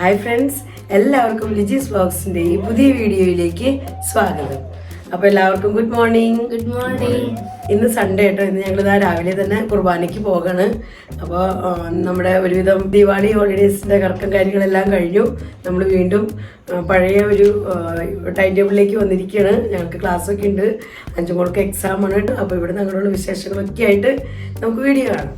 Hi friends, എല്ലാവർക്കും ലിജീസ് വ്ലോഗ്സിൻ്റെ ഈ പുതിയ വീഡിയോയിലേക്ക് സ്വാഗതം. അപ്പോൾ എല്ലാവർക്കും ഗുഡ് മോർണിംഗ്. ഇന്ന് സൺഡേ ആട്ടോ. ഇന്ന് ഞങ്ങൾ രാവിലെ തന്നെ കുർബാനയ്ക്ക് പോകാണ്. അപ്പോൾ നമ്മുടെ ഒരുവിധം ദിവാളി ഹോളിഡേയ്സിൻ്റെ കറക്കം കാര്യങ്ങളെല്ലാം കഴിഞ്ഞു. നമ്മൾ വീണ്ടും പഴയ ഒരു ടൈം ടേബിളിലേക്ക് വന്നിരിക്കുകയാണ്. ഞങ്ങൾക്ക് ക്ലാസ്സൊക്കെ ഉണ്ട്, 5 മോൾക്ക് എക്സാമാണ്. അപ്പോൾ ഇവിടെ ഞങ്ങളുള്ള വിശേഷങ്ങളൊക്കെ ആയിട്ട് നമുക്ക് വീഡിയോ കാണാം.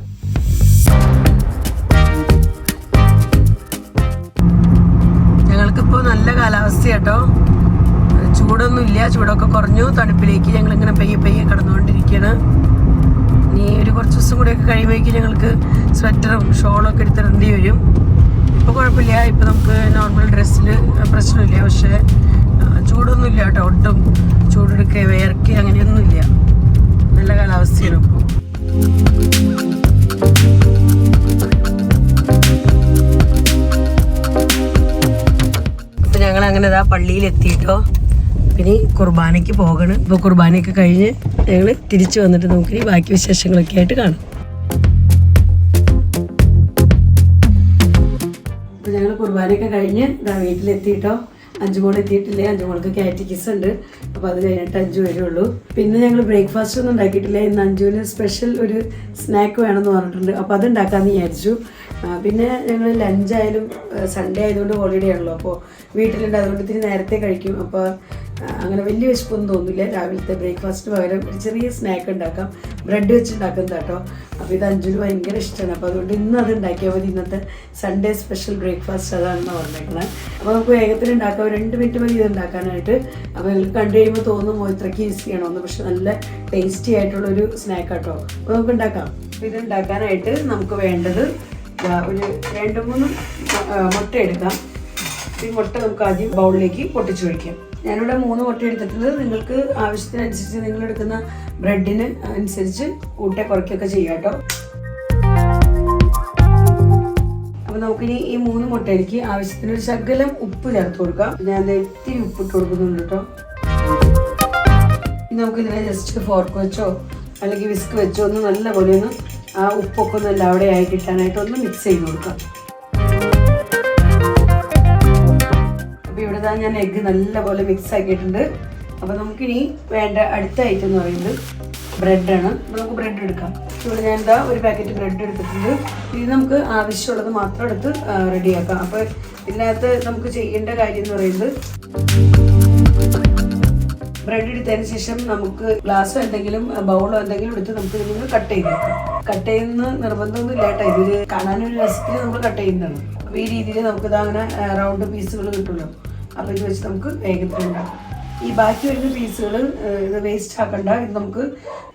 ഞങ്ങൾക്കിപ്പോൾ നല്ല കാലാവസ്ഥ കേട്ടോ. ചൂടൊന്നുമില്ല, ചൂടൊക്കെ കുറഞ്ഞു. തണുപ്പിലേക്ക് ഞങ്ങളിങ്ങനെ പയ്യെ കടന്നുകൊണ്ടിരിക്കുകയാണ്. ഇനി ഒരു കുറച്ച് ദിവസം കൂടെയൊക്കെ കഴിയുമ്പോഴേക്കും ഞങ്ങൾക്ക് സ്വെറ്ററും ഷോളൊക്കെ എടുത്തിടേണ്ടി വരും. ഇപ്പോൾ കുഴപ്പമില്ല, ഇപ്പോൾ നമുക്ക് നോർമൽ ഡ്രസ്സിൽ പ്രശ്നമില്ല. പക്ഷേ ചൂടൊന്നുമില്ല കേട്ടോ, ഒട്ടും ചൂടെടുക്കുക വേർക്കുക അങ്ങനെയൊന്നുമില്ല. നല്ല കാലാവസ്ഥയാണ് ഇപ്പോൾ. അപ്പം ഞങ്ങൾ അങ്ങനെ പള്ളിയിലെത്തിയിട്ടോ. പിന്നെ കുർബാനയ്ക്ക് പോകണം. ഇപ്പോൾ കുർബാനയൊക്കെ കഴിഞ്ഞ് ഞങ്ങൾ തിരിച്ചു വന്നിട്ട് നമുക്കിനി ബാക്കി വിശേഷങ്ങളൊക്കെ ആയിട്ട് കാണാം. അപ്പോൾ ഞങ്ങൾ കുർബാനയൊക്കെ കഴിഞ്ഞ് വീട്ടിലെത്തിയിട്ടോ. 5 മോൾ എത്തിയിട്ടില്ലേ, 5 മോൾക്ക് കാറ്റക്കിസ് ഉണ്ട്. അപ്പോൾ അത് കഴിഞ്ഞിട്ട് 5 വരുള്ളൂ. പിന്നെ ഞങ്ങൾ ബ്രേക്ക്ഫാസ്റ്റ് ഒന്നും ഉണ്ടാക്കിയിട്ടില്ല. ഇന്ന് 5 സ്പെഷ്യൽ ഒരു സ്നാക്ക് വേണമെന്ന് പറഞ്ഞിട്ടുണ്ട്. അപ്പോൾ അത് ഉണ്ടാക്കാമെന്ന് വിചാരിച്ചു. പിന്നെ ഞങ്ങൾ ലഞ്ചായാലും സൺഡേ ആയതുകൊണ്ട് ഹോളിഡേ ആണല്ലോ, അപ്പോൾ വീട്ടിലുണ്ട്. അതുകൊണ്ട് ഇത്തിരി നേരത്തെ കഴിക്കും. അപ്പോൾ അങ്ങനെ വലിയ വിശപ്പൊന്നും തോന്നില്ല. രാവിലത്തെ ബ്രേക്ക്ഫാസ്റ്റിന് പകരം ഒരു ചെറിയ സ്നാക്ക് ഉണ്ടാക്കാം. ബ്രെഡ് വെച്ച് ഉണ്ടാക്കുന്നത് കേട്ടോ. അപ്പോൾ ഇത് 5 ഭയങ്കര ഇഷ്ടമാണ്. അപ്പോൾ അതുകൊണ്ട് ഇന്ന് അത് ഉണ്ടാക്കിയാൽ മതി. ഇന്നത്തെ സൺഡേ സ്പെഷ്യൽ ബ്രേക്ക്ഫാസ്റ്റ് അതാണെന്ന് പറഞ്ഞേക്കണേ. അപ്പോൾ നമുക്ക് വേഗത്തിൽ ഉണ്ടാക്കാം. 2 മിനിറ്റ് മതി ഇത് ഉണ്ടാക്കാനായിട്ട്. അപ്പോൾ നിങ്ങൾക്ക് കണ്ടു കഴിയുമ്പോൾ തോന്നുമോ ഇത്രയ്ക്ക് ഈസിയാണോന്ന്. പക്ഷെ നല്ല ടേസ്റ്റി ആയിട്ടുള്ളൊരു സ്നാക്ക് കേട്ടോ. അപ്പോൾ നമുക്ക് ഉണ്ടാക്കാം. അപ്പോൾ ഇത് ഉണ്ടാക്കാനായിട്ട് നമുക്ക് വേണ്ടത് ഒരു 2-3 മുട്ട എടുക്കാം. ഈ മുട്ട നമുക്ക് ആദ്യം ബൗളിലേക്ക് പൊട്ടിച്ചു വയ്ക്കാം. ഞാനിവിടെ 3 മുട്ട എടുത്തിട്ടുണ്ട്. നിങ്ങൾക്ക് ആവശ്യത്തിനനുസരിച്ച് നിങ്ങൾ എടുക്കുന്ന ബ്രെഡിന് അനുസരിച്ച് കൂട്ടെ കുറയ്ക്കൊക്കെ ചെയ്യാം കേട്ടോ. അപ്പോൾ നമുക്കിനി ഈ 3 മുട്ടയിലേക്ക് ആവശ്യത്തിനൊരു ശകലം ഉപ്പ് ചേർത്ത് കൊടുക്കാം. ഞാൻ ഇത്തിരി ഉപ്പിട്ട് കൊടുക്കുന്നുണ്ട് കേട്ടോ. ഇനി നമുക്കിതിനെ ജസ്റ്റ് ഫോർക്ക് വെച്ചോ അല്ലെങ്കിൽ വിസ്ക് വെച്ചോ ഒന്ന് നല്ലപോലെ ഒന്ന് ആ ഉപ്പൊക്കെ ഒന്ന് എല്ലാവിടെ ആയി കിട്ടാനായിട്ട് ഒന്ന് മിക്സ് ചെയ്ത് കൊടുക്കാം. അപ്പോൾ ഇവിടെ ഞാൻ എഗ്ഗ് നല്ലപോലെ മിക്സ് ആക്കിയിട്ടുണ്ട്. അപ്പോൾ നമുക്കിനി വേണ്ട അടുത്ത ഐറ്റം എന്ന് പറയുന്നത് ബ്രെഡാണ്. അപ്പോൾ നമുക്ക് ബ്രെഡ് എടുക്കാം. ഇവിടെ ഞാൻ ഒരു പാക്കറ്റ് ബ്രെഡ് എടുത്തിട്ടുണ്ട്. ഇത് നമുക്ക് ആവശ്യമുള്ളത് മാത്രം എടുത്ത് റെഡിയാക്കാം. അപ്പോൾ ഇതിനകത്ത് നമുക്ക് ചെയ്യേണ്ട കാര്യം എന്ന് പറയുന്നത് ബ്രെഡ് എടുത്തതിന് ശേഷം നമുക്ക് ഗ്ലാസ്സോ എന്തെങ്കിലും ബൗളോ എന്തെങ്കിലും എടുത്ത് നമുക്ക് ഇതിന് കട്ട് ചെയ്തെടുക്കാം. കട്ട് ചെയ്യുന്ന നിർബന്ധമൊന്നും ഇല്ല കേട്ടോ. ഇതിൽ കാണാനൊരു രസത്തിൽ നമ്മൾ കട്ട് ചെയ്യുന്നതാണ്. അപ്പോൾ ഈ രീതിയിൽ നമുക്കിത് അങ്ങനെ റൗണ്ട് പീസുകൾ കിട്ടുമല്ലോ. അപ്പോൾ ഇത് വെച്ച് നമുക്ക് വേഗത്തിൽ ഉണ്ടാക്കാം. ഈ ബാക്കി വരുന്ന പീസുകൾ ഇത് വേസ്റ്റ് ആക്കണ്ട. ഇത് നമുക്ക്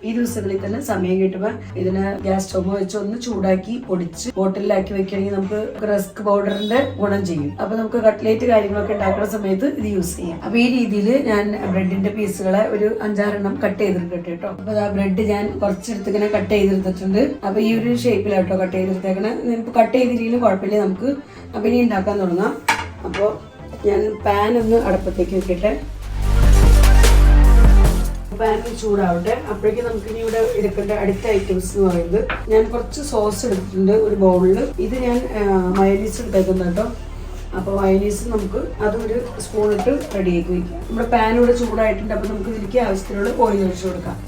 ഈ ദിവസങ്ങളിൽ തന്നെ സമയം കിട്ടുമ്പോൾ ഇതിന് ഗ്യാസ് സ്റ്റവ് വെച്ച് ഒന്ന് ചൂടാക്കി പൊടിച്ച് ബോട്ടിലാക്കി വെക്കുകയാണെങ്കിൽ നമുക്ക് റസ്ക് പൗഡറിന്റെ ഗുണം ചെയ്യും. അപ്പോൾ നമുക്ക് കട്ട്ലേറ്റ് കാര്യങ്ങളൊക്കെ ഉണ്ടാക്കുന്ന സമയത്ത് ഇത് യൂസ് ചെയ്യാം. അപ്പോൾ ഈ രീതിയിൽ ഞാൻ ബ്രെഡിന്റെ പീസുകളെ ഒരു 5-6 കട്ട് ചെയ്തെടുക്കട്ടെ കേട്ടോ. അപ്പോൾ ആ ബ്രെഡ് ഞാൻ കുറച്ചെടുത്ത് ഇങ്ങനെ കട്ട് ചെയ്തെടുത്തിട്ടുണ്ട്. അപ്പോൾ ഈ ഒരു ഷേപ്പിലാട്ടോ കട്ട് ചെയ്തെടുത്തേക്കണേ. ഇപ്പോൾ കട്ട് ചെയ്തില്ലെങ്കിലും കുഴപ്പമില്ല. നമുക്ക് അപ്പോൾ ഇനി ഉണ്ടാക്കാൻ തുടങ്ങാം. അപ്പോൾ ഞാൻ പാൻ ഒന്ന് അടുപ്പത്തേക്ക് വെക്കട്ടെ. പാൻ ചൂടാവട്ടെ. അപ്പോഴേക്കും നമുക്ക് ഇനി ഇവിടെ എടുക്കേണ്ട അടുത്ത ഐറ്റംസ് എന്ന് പറയുന്നത് ഞാൻ കുറച്ച് സോസ് എടുത്തിട്ടുണ്ട് ഒരു ബൗളിൽ. ഇത് ഞാൻ മയോണീസ് എടുത്തേക്കുന്നത് കേട്ടോ. അപ്പോൾ മയോണീസ് നമുക്ക് അതൊരു സ്പൂണിട്ട് റെഡിയാക്കി വയ്ക്കാം. നമ്മുടെ പാൻ ഇവിടെ ചൂടായിട്ടുണ്ട്. അപ്പോൾ നമുക്ക് ഇതിലേക്ക് ആവശ്യത്തിനുള്ള ഓയിൽ ഒഴിച്ചു കൊടുക്കാം.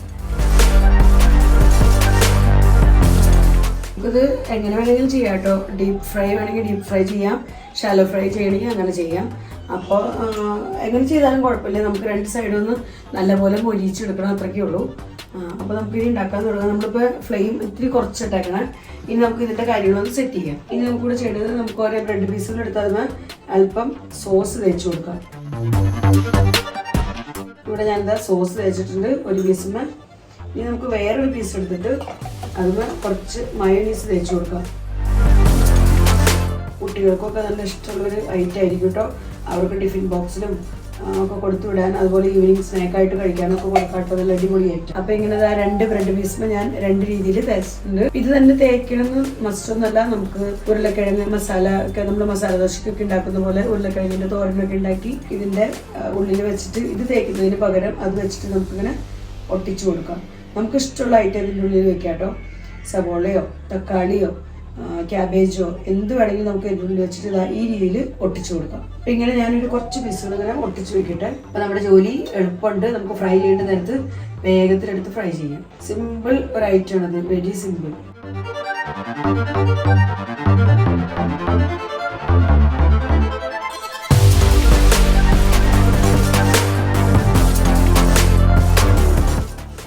നമുക്കിത് എങ്ങനെ വേണമെങ്കിലും ചെയ്യാം കേട്ടോ. ഡീപ്പ് ഫ്രൈ വേണമെങ്കിൽ ഡീപ്പ് ഫ്രൈ ചെയ്യാം, ഷാലോ ഫ്രൈ ചെയ്യണമെങ്കിൽ അങ്ങനെ ചെയ്യാം. അപ്പോൾ എങ്ങനെ ചെയ്താലും കുഴപ്പമില്ല. നമുക്ക് 2 സൈഡും ഒന്ന് നല്ലപോലെ മൊരിച്ചെടുക്കണം, അത്രയ്ക്കേ ഉള്ളൂ. അപ്പോൾ നമുക്ക് ഇനി ഉണ്ടാക്കാൻ തുടങ്ങാം. നമ്മളിപ്പോൾ ഫ്ലെയിം ഇത്തിരി കുറച്ചിട്ടേക്കണം. ഇനി നമുക്ക് ഇതിൻ്റെ കാര്യങ്ങളൊന്ന് സെറ്റ് ചെയ്യാം. ഇനി നമുക്കിവിടെ ചെയ്യേണ്ടത് നമുക്ക് ഓരോ ബ്രെഡ് പീസുകൾ എടുത്ത് അതിന് അല്പം സോസ് തേച്ച് കൊടുക്കാം. ഇവിടെ ഞാൻ സോസ് തേച്ചിട്ടുണ്ട് ഒരു പീസിന്. ഇനി നമുക്ക് വേറൊരു പീസ് എടുത്തിട്ട് അതിന് കുറച്ച് മയോണീസ് തേച്ച് കൊടുക്കാം. കുട്ടികൾക്കൊക്കെ നല്ല ഇഷ്ടമുള്ളൊരു ഐറ്റം ആയിരിക്കും കേട്ടോ. അവർക്ക് ടിഫിൻ ബോക്സിലും ഒക്കെ കൊടുത്തു വിടാൻ, അതുപോലെ ഈവനിങ് സ്നാക്കായിട്ട് കഴിക്കാനൊക്കെ കൊടുക്കാട്ടോ. നല്ല അടിപൊളിയായിട്ട്. അപ്പോൾ ഇങ്ങനെ 2 ബ്രെഡ് പീസിന് ഞാൻ 2 രീതിയിൽ തേച്ചിട്ടുണ്ട്. ഇത് തന്നെ തേക്കണമെന്ന് മസ്റ്റൊന്നുമല്ല. നമുക്ക് ഉരുളക്കിഴങ്ങ് മസാല ഒക്കെ നമ്മൾ മസാല ദോശക്കൊക്കെ ഉണ്ടാക്കുന്ന പോലെ ഉരുളക്കിഴങ്ങിൻ്റെ തോരനൊക്കെ ഉണ്ടാക്കി ഇതിൻ്റെ ഉള്ളിൽ വെച്ചിട്ട് ഇത് തേക്കുന്നതിന് പകരം അത് വെച്ചിട്ട് നമുക്കിങ്ങനെ ഒട്ടിച്ചു കൊടുക്കാം. നമുക്ക് ഇഷ്ടമുള്ള ഐറ്റം ഇതിൻ്റെ ഉള്ളിൽ വെക്കാം കേട്ടോ. സവോളയോ തക്കാളിയോ ക്യാബേജോ എന്ത് വേണമെങ്കിലും നമുക്ക് അതിൻ്റെ ഉള്ളിൽ വെച്ചിട്ട് ഈ രീതിയിൽ ഒട്ടിച്ചു കൊടുക്കാം. അപ്പം ഇങ്ങനെ ഞാനൊരു കുറച്ച് പീസുകൾ ഇങ്ങനെ ഒട്ടിച്ചു വെക്കട്ടെ. അപ്പം നമ്മുടെ ജോലി എളുപ്പമുണ്ട്. നമുക്ക് ഫ്രൈ ചെയ്യേണ്ട നേരത്ത് വേഗത്തിലെടുത്ത് ഫ്രൈ ചെയ്യാം. സിമ്പിൾ ഒരു ഐറ്റം ആണത്, വെരി സിമ്പിൾ.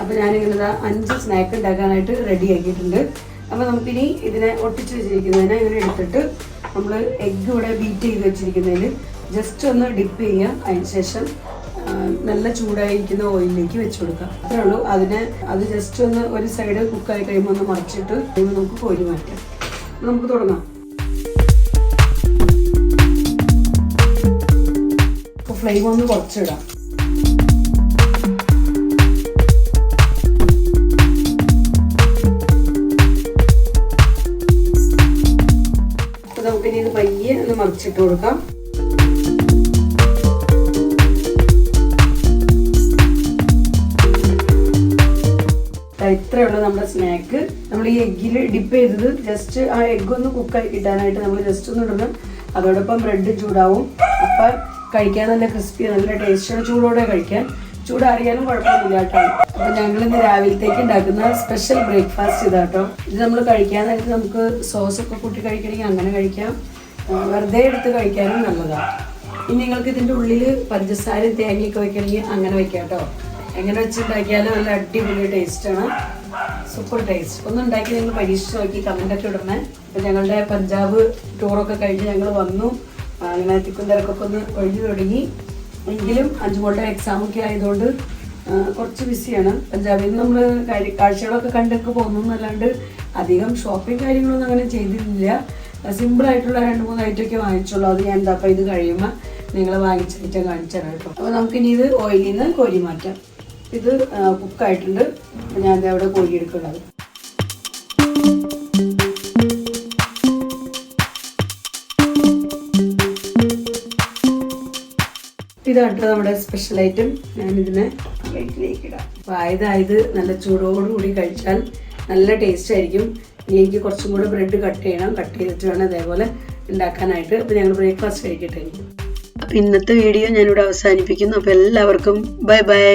അപ്പോൾ ഞാനിങ്ങനെ 5 സ്നാക്ക് ഉണ്ടാക്കാനായിട്ട് റെഡി ആക്കിയിട്ടുണ്ട്. അപ്പോൾ നമുക്കിനി ഇതിനെ ഒട്ടിച്ച് വെച്ചിരിക്കുന്നതിനെ ഇങ്ങനെ എടുത്തിട്ട് നമ്മൾ എഗ്ഗ് ഇവിടെ ബീറ്റ് ചെയ്ത് വെച്ചിരിക്കുന്നതിൽ ജസ്റ്റ് ഒന്ന് ഡിപ്പ് ചെയ്യുക. അതിന് ശേഷം നല്ല ചൂടായിരിക്കുന്ന ഓയിലിലേക്ക് വെച്ച് കൊടുക്കുക. അത്രേ ഉള്ളൂ. അത് ജസ്റ്റ് ഒന്ന് ഒരു സൈഡ് കുക്കായി കഴിയുമ്പോൾ ഒന്ന് മറിച്ചിട്ട് കഴിയുമ്പോൾ നമുക്ക് കോരി മാറ്റാം. നമുക്ക് തുടങ്ങാം. അപ്പോൾ ഫ്ലെയിം ഒന്ന് കുറച്ചിടാം. നമുക്കിനി ഇത് പയ്യെ ഒന്ന് മറിച്ചിട്ട് കൊടുക്കാം. ഇത്രയേ ഉള്ളൂ നമ്മുടെ സ്നാക്ക്. നമ്മൾ ഈ എഗ്ഗിൽ ഡിപ്പ് ചെയ്തത് ജസ്റ്റ് ആ എഗ്ഗ് ഒന്ന് കുക്കായി കിട്ടാനായിട്ട് നമ്മൾ ജസ്റ്റ് ഒന്ന് ഇടണം. അതോടൊപ്പം ബ്രെഡ് ചൂടാവും. അപ്പം കഴിക്കാൻ നല്ല ക്രിസ്പി, നല്ല ടേസ്റ്റുള്ള ചൂടോടെ കഴിക്കാൻ. ചൂടാറിയാലും കുഴപ്പമൊന്നുമില്ല കേട്ടോ. അപ്പം ഞങ്ങളിന്ന് രാവിലത്തേക്ക് ഉണ്ടാക്കുന്ന സ്പെഷ്യൽ ബ്രേക്ക്ഫാസ്റ്റ് ഇതാട്ടോ. ഇത് നമ്മൾ കഴിക്കാനായിട്ട് നമുക്ക് സോസൊക്കെ കൂട്ടി കഴിക്കണമെങ്കിൽ അങ്ങനെ കഴിക്കാം, വെറുതെ എടുത്ത് കഴിക്കാനും നല്ലതാണ്. ഇനി നിങ്ങൾക്ക് ഇതിൻ്റെ ഉള്ളിൽ പഞ്ചസാരയും തേങ്ങയൊക്കെ വയ്ക്കണമെങ്കിൽ അങ്ങനെ വയ്ക്കാം കേട്ടോ. എങ്ങനെ വെച്ചുണ്ടാക്കിയാലും നല്ല അടിപൊളി ടേസ്റ്റാണ്, സൂപ്പർ ടേസ്റ്റ്. ഒന്ന് ഉണ്ടാക്കി നിങ്ങൾ പരീക്ഷിച്ച് നോക്കി കമൻ്റൊക്കെ ഇടണേ. അപ്പം ഞങ്ങളുടെ പഞ്ചാബ് ടൂറൊക്കെ കഴിഞ്ഞ് ഞങ്ങൾ വന്നു. അങ്ങനെ തിക്കും തിരക്കൊക്കെ ഒന്ന് ഒഴിഞ്ഞു തുടങ്ങി. എങ്കിലും അഞ്ചുമോളുടെ എക്സാമൊക്കെ ആയതുകൊണ്ട് കുറച്ച് ബിസിയാണ്. പഞ്ചാബിൽ നിന്ന് നമ്മൾ കാഴ്ചകളൊക്കെ കണ്ടൊക്കെ പോകുന്നു എന്നല്ലാണ്ട് അധികം ഷോപ്പിംഗ് കാര്യങ്ങളൊന്നും അങ്ങനെ ചെയ്തിട്ടില്ല. സിമ്പിളായിട്ടുള്ള 2-3 ഐറ്റമൊക്കെ വാങ്ങിച്ചുള്ളൂ. അത് ഞാൻ എന്താ ഇത് കഴിയുമ്പോൾ നിങ്ങൾ വാങ്ങിച്ച ഐറ്റം കാണിച്ചു തരാം കേട്ടോ. അപ്പോൾ നമുക്കിനി ഇത് ഓയിലിൽ നിന്ന് കോരി മാറ്റാം. ഇത് കുക്കായിട്ടുണ്ട്. അപ്പോൾ ഞാൻ അവിടെ കോരിയെടുക്കുന്നത്. ഇതാട്ടോ നമ്മുടെ സ്പെഷ്യൽ ഐറ്റം. ഞാനിതിനെ പ്ലേറ്റിലേക്ക് ഇടാം. അപ്പോൾ ആയത് നല്ല ചൂടോടുകൂടി കഴിച്ചാൽ നല്ല ടേസ്റ്റ് ആയിരിക്കും. ഇനി എനിക്ക് കുറച്ചും കൂടെ ബ്രെഡ് കട്ട് ചെയ്യണം. കട്ട് ചെയ്തിട്ട് വേണം അതേപോലെ ഉണ്ടാക്കാനായിട്ട്. അപ്പോൾ ഞങ്ങൾ ബ്രേക്ക്ഫാസ്റ്റ് കഴിക്കട്ടെ. അപ്പോൾ ഇന്നത്തെ വീഡിയോ ഞാനിവിടെ അവസാനിപ്പിക്കുന്നു. അപ്പോൾ എല്ലാവർക്കും ബൈ ബൈ.